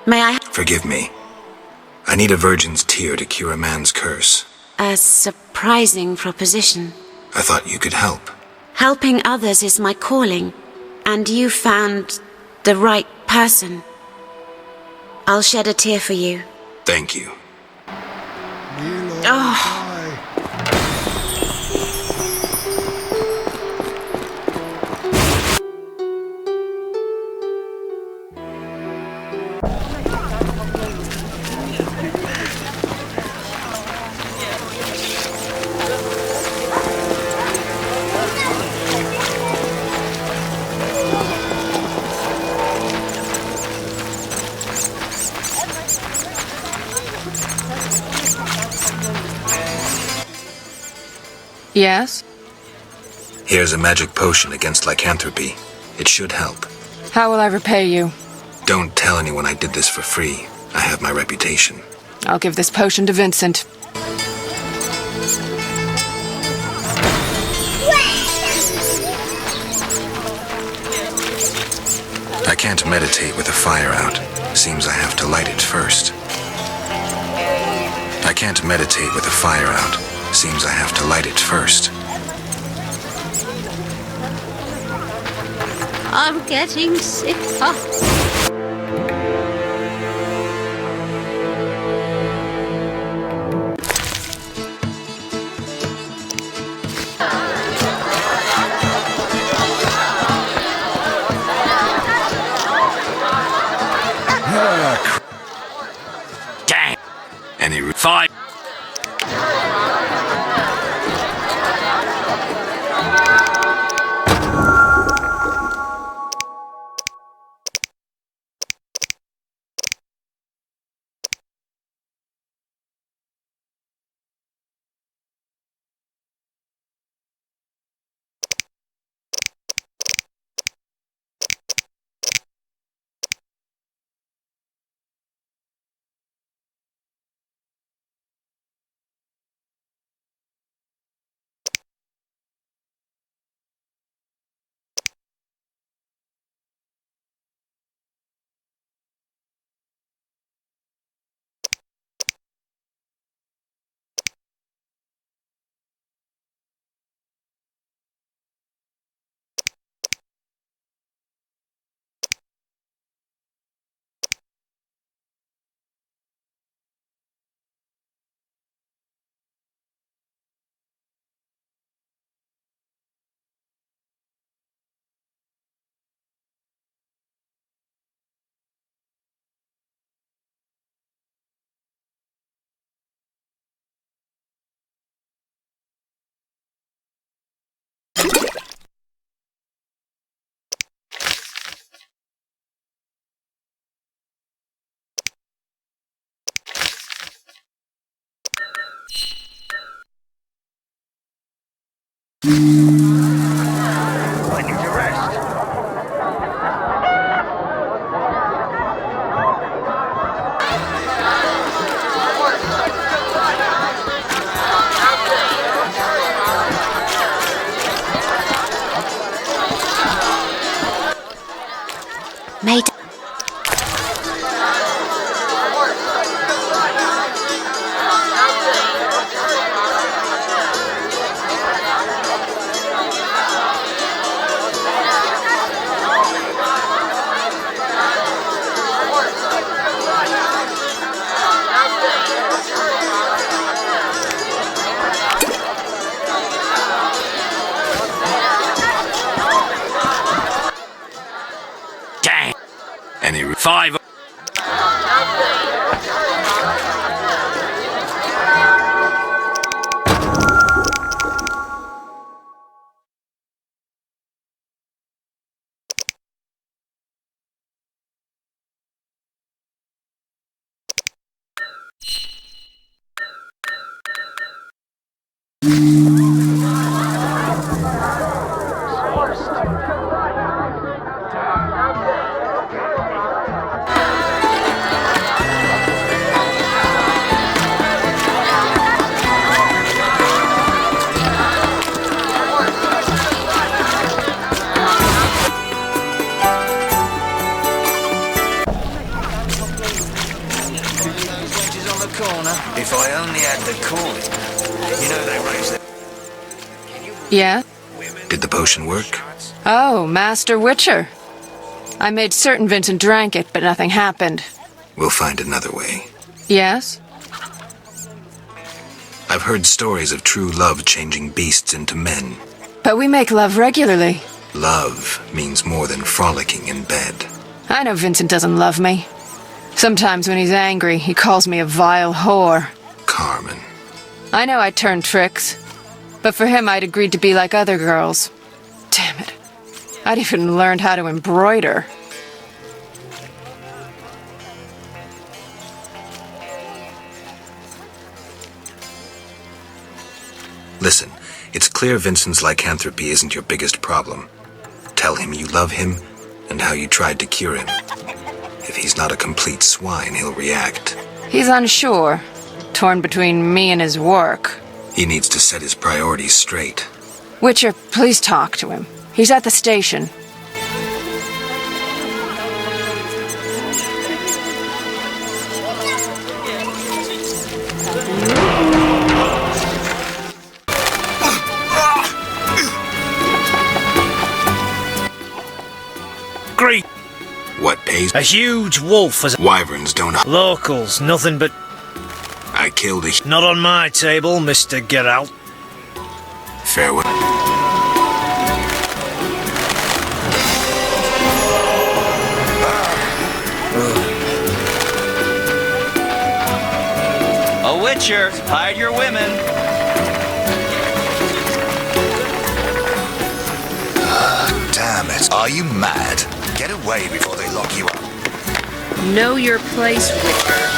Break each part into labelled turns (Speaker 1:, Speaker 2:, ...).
Speaker 1: May I?
Speaker 2: Forgive me. I need a virgin's tear to cure a man's curse.
Speaker 1: A surprising proposition.
Speaker 2: I thought you could help.
Speaker 1: Helping others is my calling, and you found the right person. I'll shed a tear for you.
Speaker 2: Thank you.
Speaker 1: Oh.
Speaker 3: Yes?
Speaker 2: Here's a magic potion against lycanthropy. It should help.
Speaker 3: How will I repay you?
Speaker 2: Don't tell anyone I did this for free. I have my reputation.
Speaker 3: I'll give this potion to Vincent.
Speaker 2: I can't meditate with the fire out. Seems I have to light it first. I can't meditate with the fire out. Seems I have to light it first.
Speaker 1: I'm getting sick.
Speaker 2: Dang! Any 5.
Speaker 1: Mate.
Speaker 2: Dang! Any 5.
Speaker 4: If I only had the coin. You know they raise the...
Speaker 3: Yeah?
Speaker 2: Did the potion work?
Speaker 3: Oh, Master Witcher. I made certain Vincent drank it, but nothing happened.
Speaker 2: We'll find another way.
Speaker 3: Yes?
Speaker 2: I've heard stories of true love changing beasts into men.
Speaker 3: But we make love regularly.
Speaker 2: Love means more than frolicking in bed.
Speaker 3: I know Vincent doesn't love me. Sometimes when he's angry, he calls me a vile whore.
Speaker 2: Carmen.
Speaker 3: I know I turn tricks, but for him I'd agreed to be like other girls. Damn it. I'd even learned how to embroider.
Speaker 2: Listen, it's clear Vincent's lycanthropy isn't your biggest problem. Tell him you love him and how you tried to cure him. If he's not a complete swine, he'll react.
Speaker 3: He's unsure, torn between me and his work.
Speaker 2: He needs to set his priorities straight.
Speaker 3: Witcher, please talk to him. He's at the station.
Speaker 4: Great.
Speaker 2: What pays?
Speaker 4: A huge wolf as...
Speaker 2: Wyverns don't...
Speaker 4: Locals, nothing but...
Speaker 2: I killed a...
Speaker 4: Not on my table, Mr. Geralt.
Speaker 2: Farewell.
Speaker 5: A Witcher, hide your women.
Speaker 6: Damn it. Are you mad? Get away before they lock you up.
Speaker 7: Know your place, Witcher.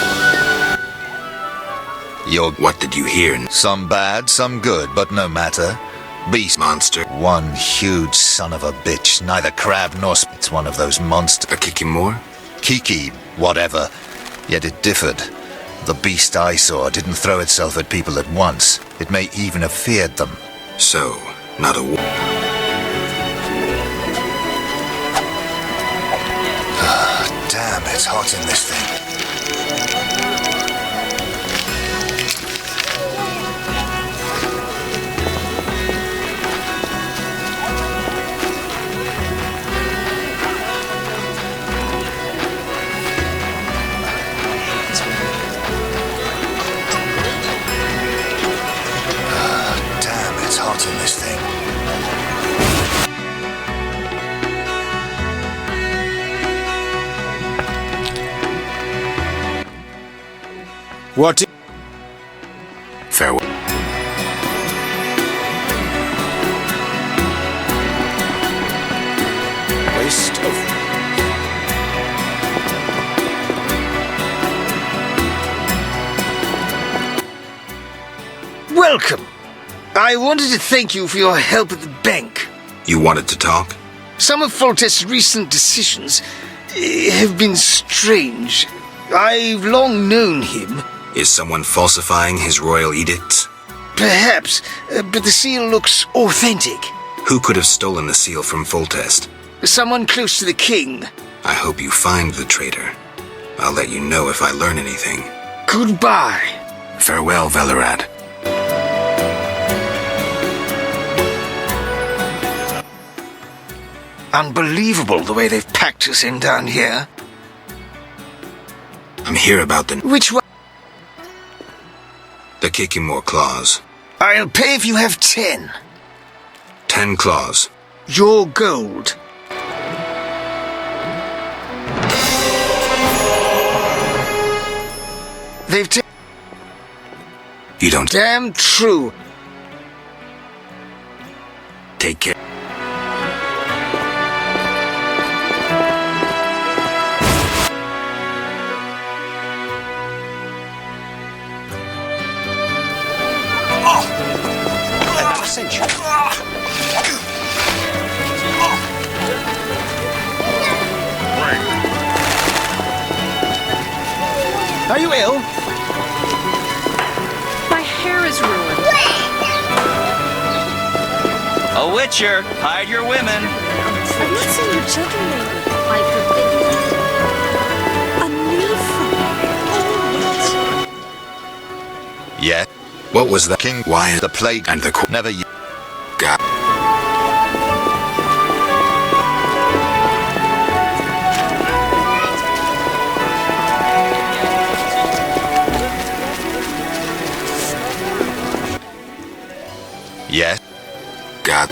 Speaker 2: What did you hear?
Speaker 6: Some bad, some good, but no matter. Beast
Speaker 2: Monster.
Speaker 6: One huge son of a bitch. Neither crab nor it's one of those monsters.
Speaker 2: A Kikimor?
Speaker 6: Kiki, whatever. Yet it differed. The beast I saw didn't throw itself at people at once. It may even have feared them.
Speaker 2: So, not a...
Speaker 6: Damn, it's hot in this thing. Damn, it's hot in this thing.
Speaker 4: What?
Speaker 2: Farewell.
Speaker 4: Waste of... Welcome. I wanted to thank you for your help at the bank.
Speaker 2: You wanted to talk?
Speaker 4: Some of Foltest's recent decisions have been strange. I've long known him.
Speaker 2: Is someone falsifying his royal edicts?
Speaker 4: Perhaps, but the seal looks authentic.
Speaker 2: Who could have stolen the seal from Foltest?
Speaker 4: Someone close to the king.
Speaker 2: I hope you find the traitor. I'll let you know if I learn anything.
Speaker 4: Goodbye.
Speaker 2: Farewell, Velerad.
Speaker 4: Unbelievable the way they've packed us in down here.
Speaker 2: I'm here about the...
Speaker 4: Which one?
Speaker 2: The Kikimor claws.
Speaker 4: I'll pay if you have 10.
Speaker 2: 10 claws.
Speaker 4: Your gold. They've taken...
Speaker 2: You don't...
Speaker 4: Damn true.
Speaker 2: Take care.
Speaker 4: Are you ill?
Speaker 7: My hair is ruined.
Speaker 5: A Witcher, hide your women.
Speaker 8: I've not seen your children lately. I forbid you. A new foe. Always.
Speaker 2: What was the
Speaker 6: King,
Speaker 2: why
Speaker 6: the plague,
Speaker 2: and the
Speaker 6: never
Speaker 2: God?
Speaker 6: Yes.
Speaker 2: God.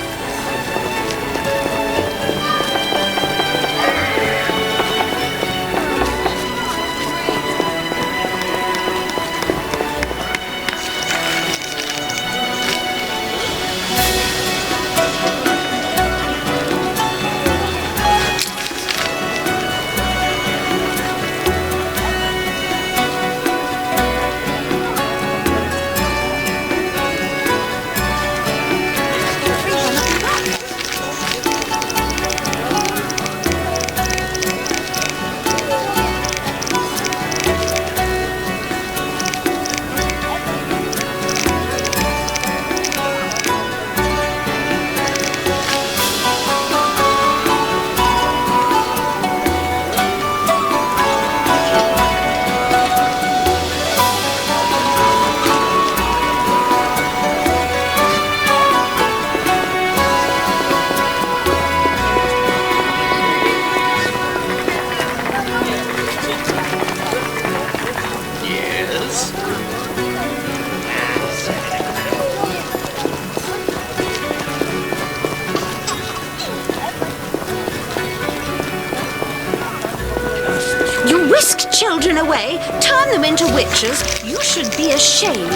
Speaker 8: You whisked children away, turn them into witches. You should be ashamed.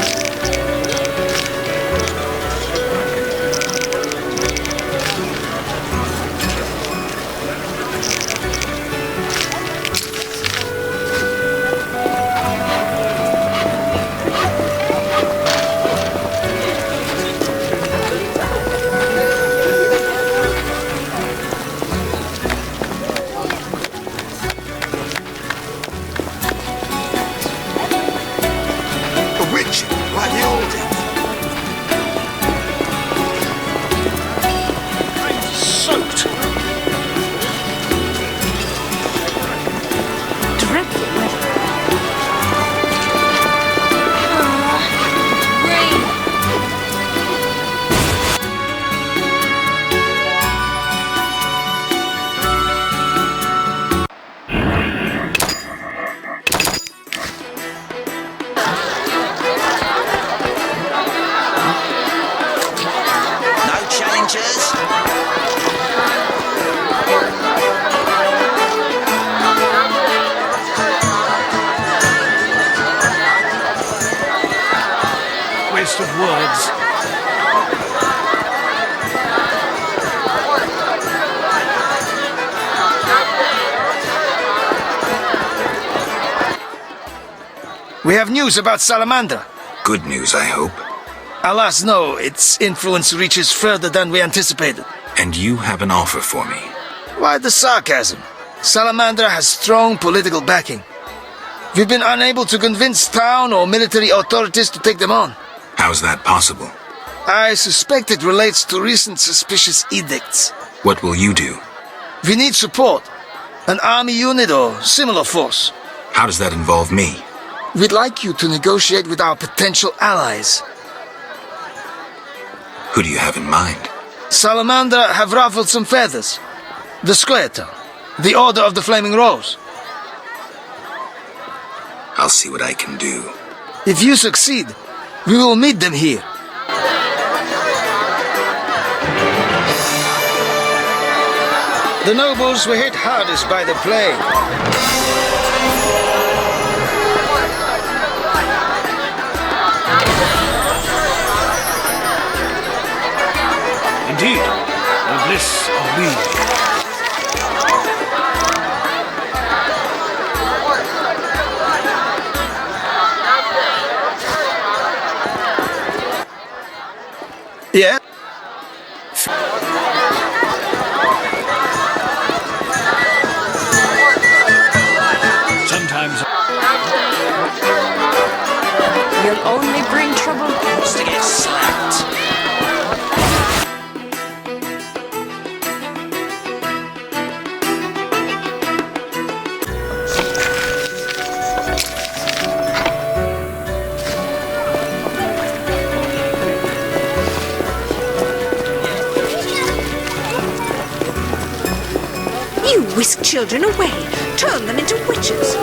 Speaker 4: Waste of words. We have news about Salamander.
Speaker 2: Good news, I hope.
Speaker 4: Alas, no. Its influence reaches further than we anticipated.
Speaker 2: And you have an offer for me.
Speaker 4: Why the sarcasm? Salamander has strong political backing. We've been unable to convince town or military authorities to take them on.
Speaker 2: How's that possible?
Speaker 4: I suspect it relates to recent suspicious edicts.
Speaker 2: What will you do?
Speaker 4: We need support. An army unit or similar force.
Speaker 2: How does that involve me?
Speaker 4: We'd like you to negotiate with our potential allies.
Speaker 2: Who do you have in mind?
Speaker 4: Salamander have ruffled some feathers. The Squareton, the Order of the Flaming Rose.
Speaker 2: I'll see what I can do.
Speaker 4: If you succeed, we will meet them here. The nobles were hit hardest by the plague.
Speaker 9: Indeed, the bliss of me.
Speaker 4: Yeah?
Speaker 9: Sometimes
Speaker 7: You'll only bring trouble to get slapped.
Speaker 8: whisk children away, turn them into witches.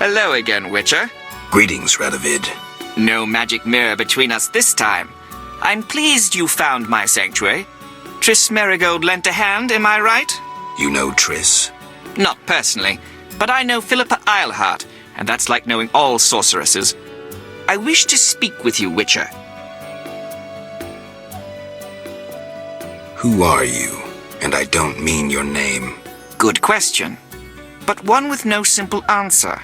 Speaker 10: Hello again, Witcher.
Speaker 2: Greetings, Radovid.
Speaker 10: No magic mirror between us this time. I'm pleased you found my sanctuary. Triss Merigold lent a hand, am I right?
Speaker 2: You know Triss?
Speaker 10: Not personally, but I know Philippa Eilhart, and that's like knowing all sorceresses. I wish to speak with you, Witcher.
Speaker 2: Who are you? And I don't mean your name.
Speaker 10: Good question, but one with no simple answer.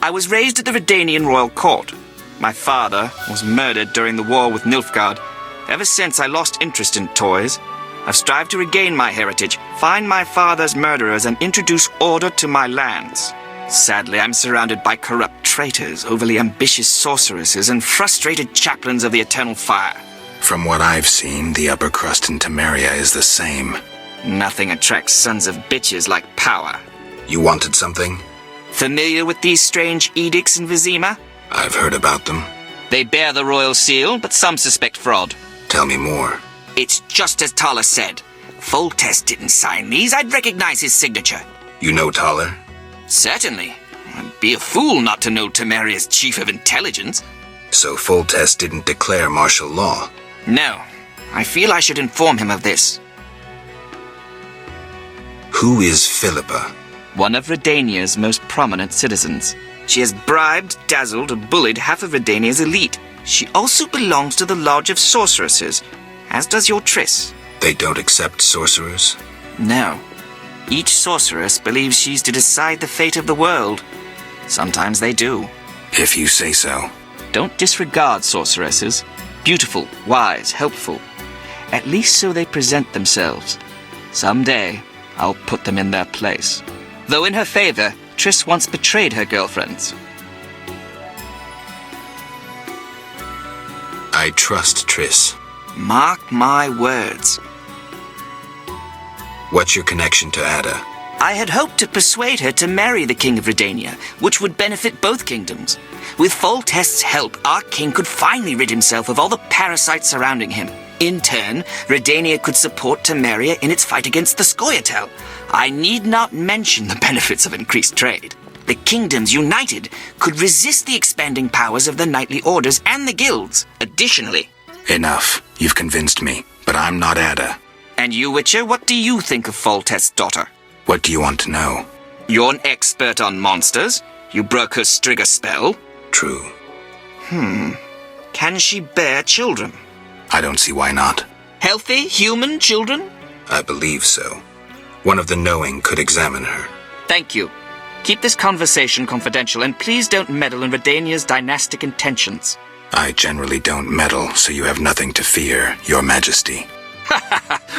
Speaker 10: I was raised at the Redanian royal court. My father was murdered during the war with Nilfgaard. Ever since, I lost interest in toys. I've strived to regain my heritage, find my father's murderers, and introduce order to my lands. Sadly, I'm surrounded by corrupt traitors, overly ambitious sorceresses, and frustrated chaplains of the Eternal Fire.
Speaker 2: From what I've seen, the upper crust in Temeria is the same.
Speaker 10: Nothing attracts sons of bitches like power.
Speaker 2: You wanted something?
Speaker 10: Familiar with these strange edicts in Vizima?
Speaker 2: I've heard about them.
Speaker 10: They bear the royal seal, but some suspect fraud.
Speaker 2: Tell me more.
Speaker 10: It's just as Tala said. Foltest didn't sign these. I'd recognize his signature.
Speaker 2: You know Taller?
Speaker 10: Certainly. I'd be a fool not to know Temeria's chief of intelligence.
Speaker 2: So Foltest didn't declare martial law?
Speaker 10: No. I feel I should inform him of this.
Speaker 2: Who is Philippa?
Speaker 10: One of Redania's most prominent citizens. She has bribed, dazzled, or bullied half of Redania's elite. She also belongs to the Lodge of Sorceresses, as does your Triss.
Speaker 2: They don't accept sorcerers?
Speaker 10: No. Each sorceress believes she's to decide the fate of the world. Sometimes they do.
Speaker 2: If you say so.
Speaker 10: Don't disregard sorceresses. Beautiful, wise, helpful. At least so they present themselves. Someday, I'll put them in their place. Though in her favor, Triss once betrayed her girlfriends.
Speaker 2: I trust Triss.
Speaker 10: Mark my words.
Speaker 2: What's your connection to Ada?
Speaker 10: I had hoped to persuade her to marry the King of Redania, which would benefit both kingdoms. With Foltest's help, our king could finally rid himself of all the parasites surrounding him. In turn, Redania could support Temeria in its fight against the Scoia'tael. I need not mention the benefits of increased trade. The kingdoms united could resist the expanding powers of the knightly orders and the guilds. Additionally...
Speaker 2: Enough. You've convinced me, but I'm not Ada.
Speaker 10: And you, Witcher, what do you think of Foltest's daughter?
Speaker 2: What do you want to know?
Speaker 10: You're an expert on monsters. You broke her Strigger spell.
Speaker 2: True.
Speaker 10: Can she bear children?
Speaker 2: I don't see why not.
Speaker 10: Healthy, human children?
Speaker 2: I believe so. One of the knowing could examine her.
Speaker 10: Thank you. Keep this conversation confidential, and please don't meddle in Redania's dynastic intentions.
Speaker 2: I generally don't meddle, so you have nothing to fear, Your Majesty.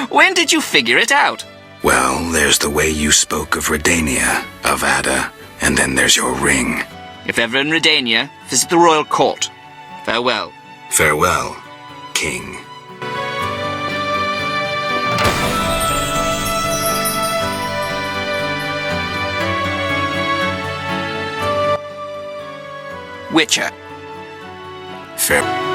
Speaker 10: When did you figure it out?
Speaker 2: Well, there's the way you spoke of Redania, of Ada, and then there's your ring.
Speaker 10: If ever in Redania, visit the royal court. Farewell.
Speaker 2: Farewell, King.
Speaker 10: Witcher.
Speaker 2: Fair.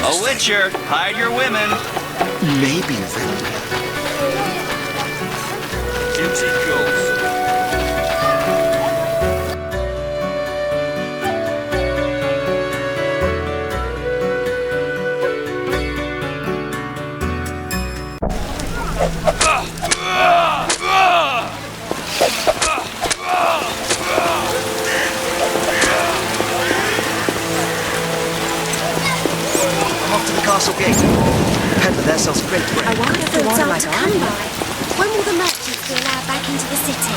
Speaker 5: A witcher, hide your women.
Speaker 4: Maybe then.
Speaker 9: Gypsy kills.
Speaker 11: I'm off to the castle gate. Peddler there sells great bread.
Speaker 8: I wonder if it's hard to come by. When will the merchants be allowed back into the city?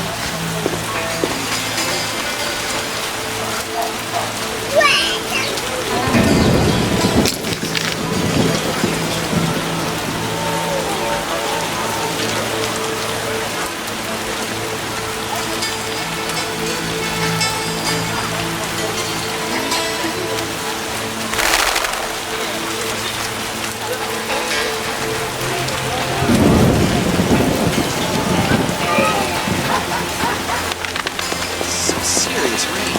Speaker 11: Some serious rain.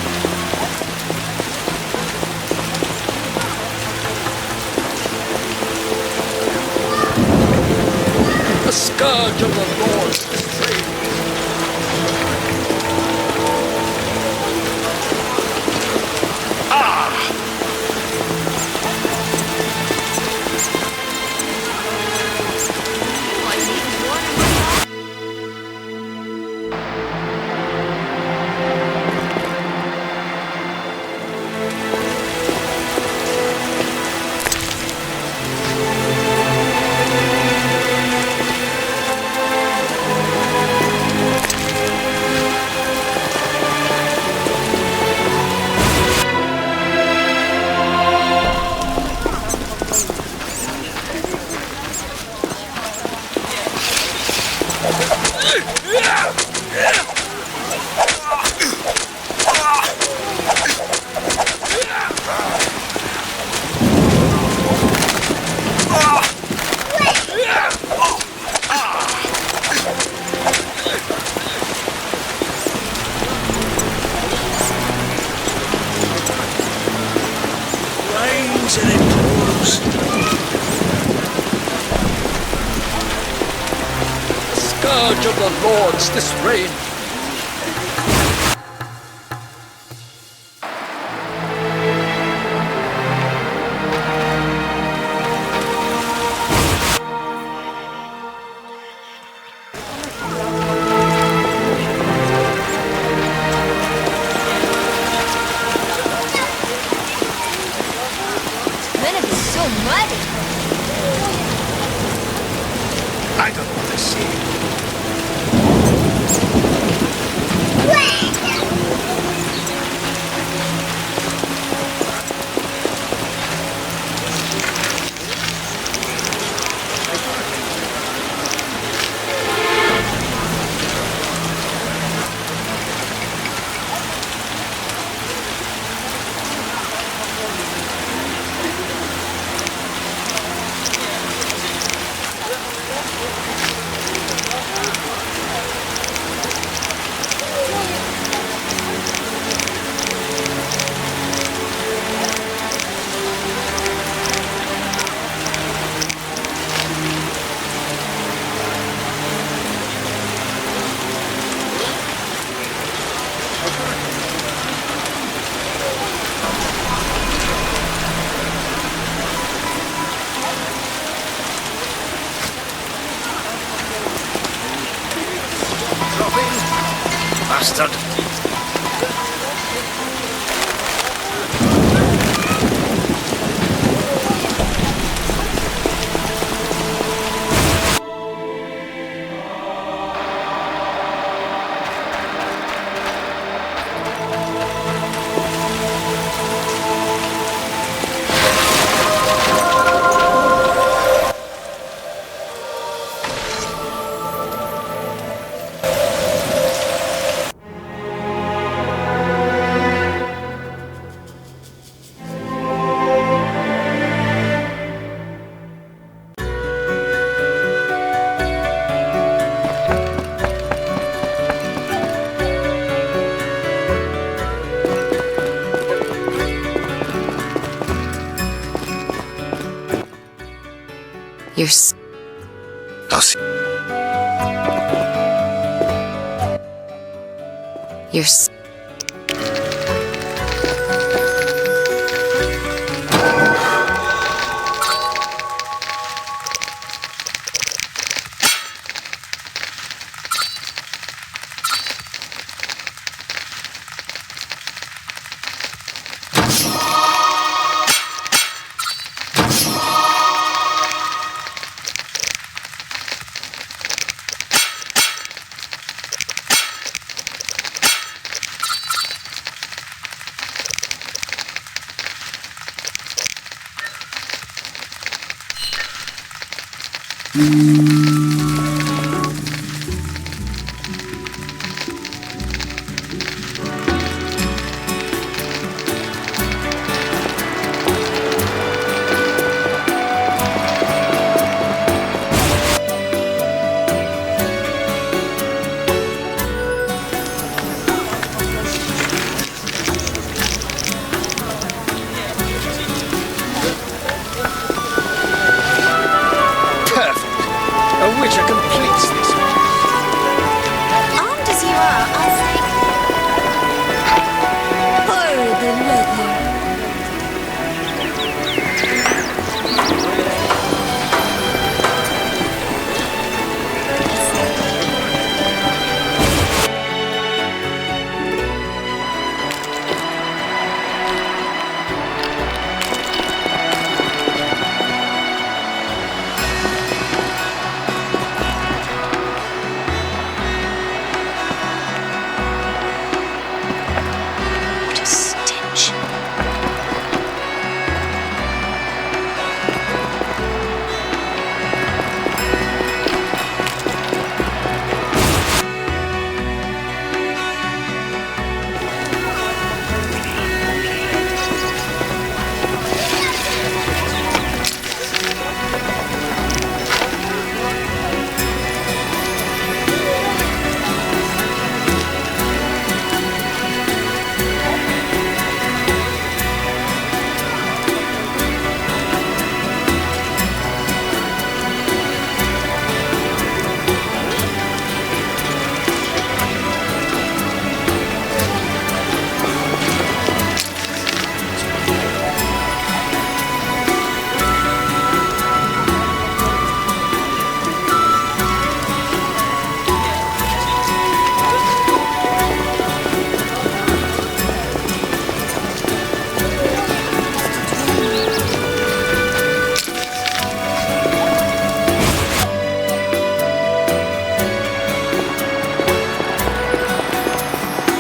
Speaker 9: The scourge of the Lord is free. Rains and it pours. The scourge of the Lord's this rain.
Speaker 8: Gonna be so muddy.
Speaker 9: I don't want to see it.
Speaker 1: You're
Speaker 2: I'll see.
Speaker 1: You're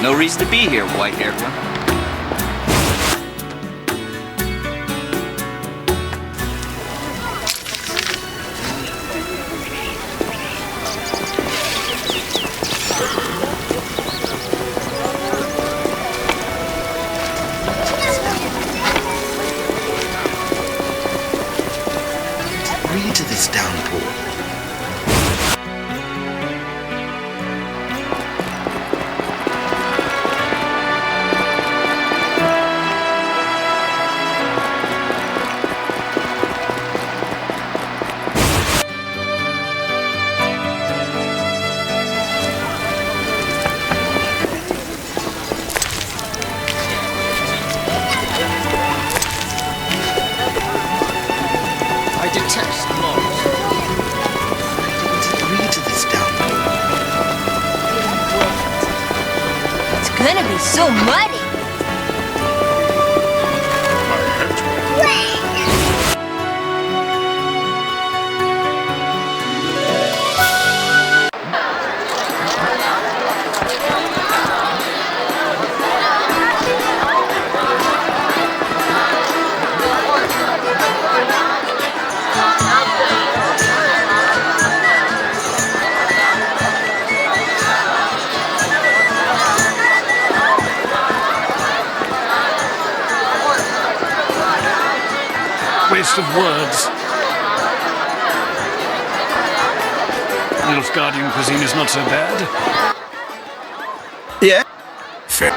Speaker 5: No reason to be here, white-haired one.
Speaker 9: Read to this downpour.
Speaker 8: Gonna be so muddy.
Speaker 9: Waste of words. Nilfgaardian cuisine is not so bad.
Speaker 4: Yeah?
Speaker 2: Fair.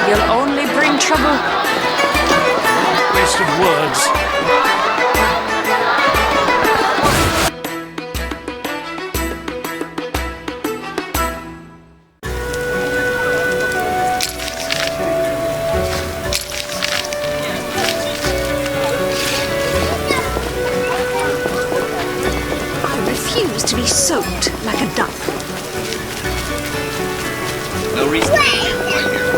Speaker 7: You'll trouble.
Speaker 9: Waste of words.
Speaker 8: I refuse to be soaked like a duck.
Speaker 5: No reason to be here, Whitehair.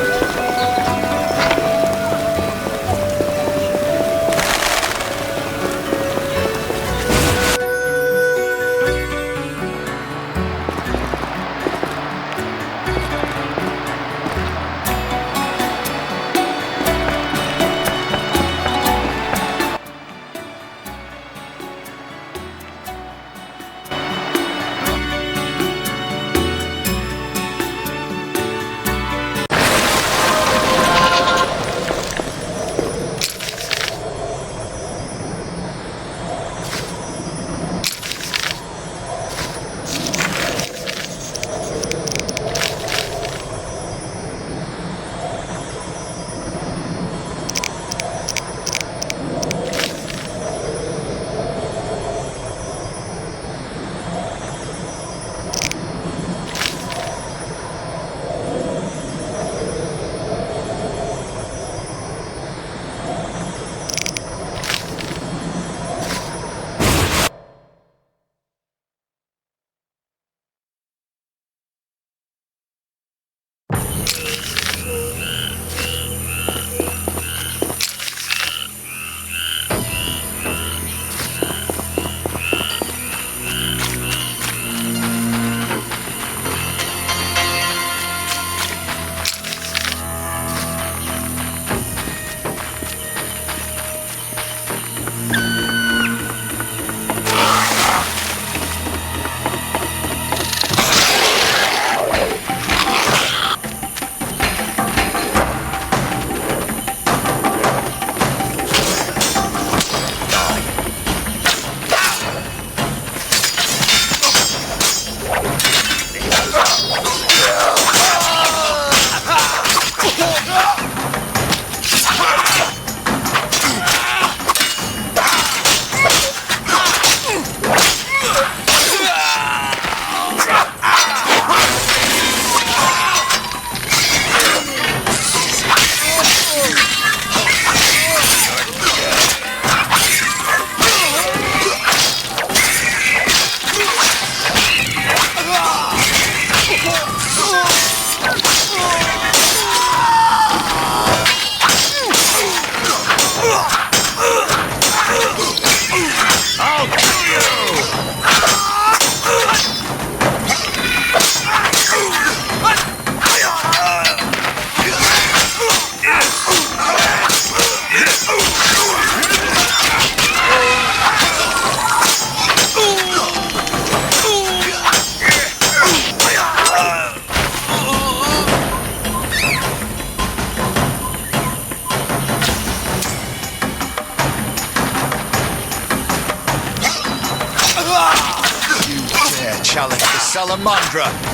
Speaker 6: Challenge the Salamandra.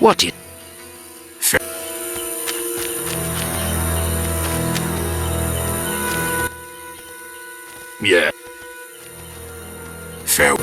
Speaker 9: What is... Yeah.
Speaker 2: Fair.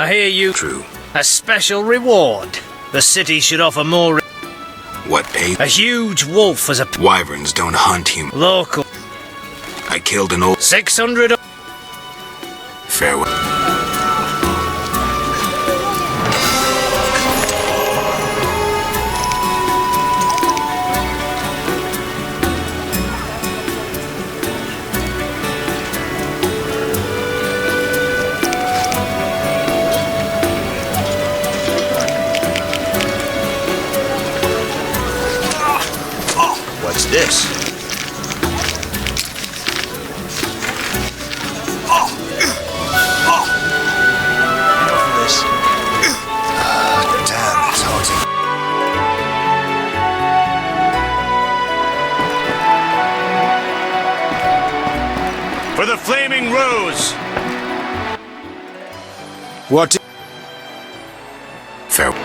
Speaker 9: I hear you.
Speaker 2: True.
Speaker 9: A special reward. The city should offer more.
Speaker 2: What pay?
Speaker 9: A huge wolf as a
Speaker 2: Wyverns don't hunt humans.
Speaker 9: local.
Speaker 2: I killed an old
Speaker 9: 600.
Speaker 2: Farewell.
Speaker 6: What's this? Damn, it's haunting.
Speaker 9: For the Flaming Rose!
Speaker 4: What?
Speaker 2: Farewell.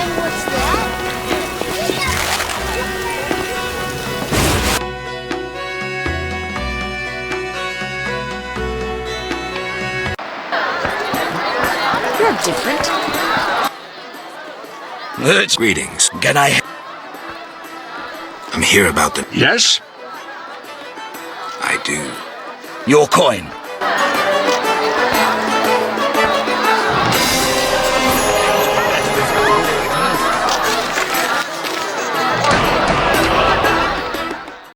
Speaker 8: And what's that? You're different.
Speaker 2: Greetings.
Speaker 4: Can I?
Speaker 2: I'm here about the...
Speaker 9: Yes?
Speaker 2: I do.
Speaker 4: Your coin.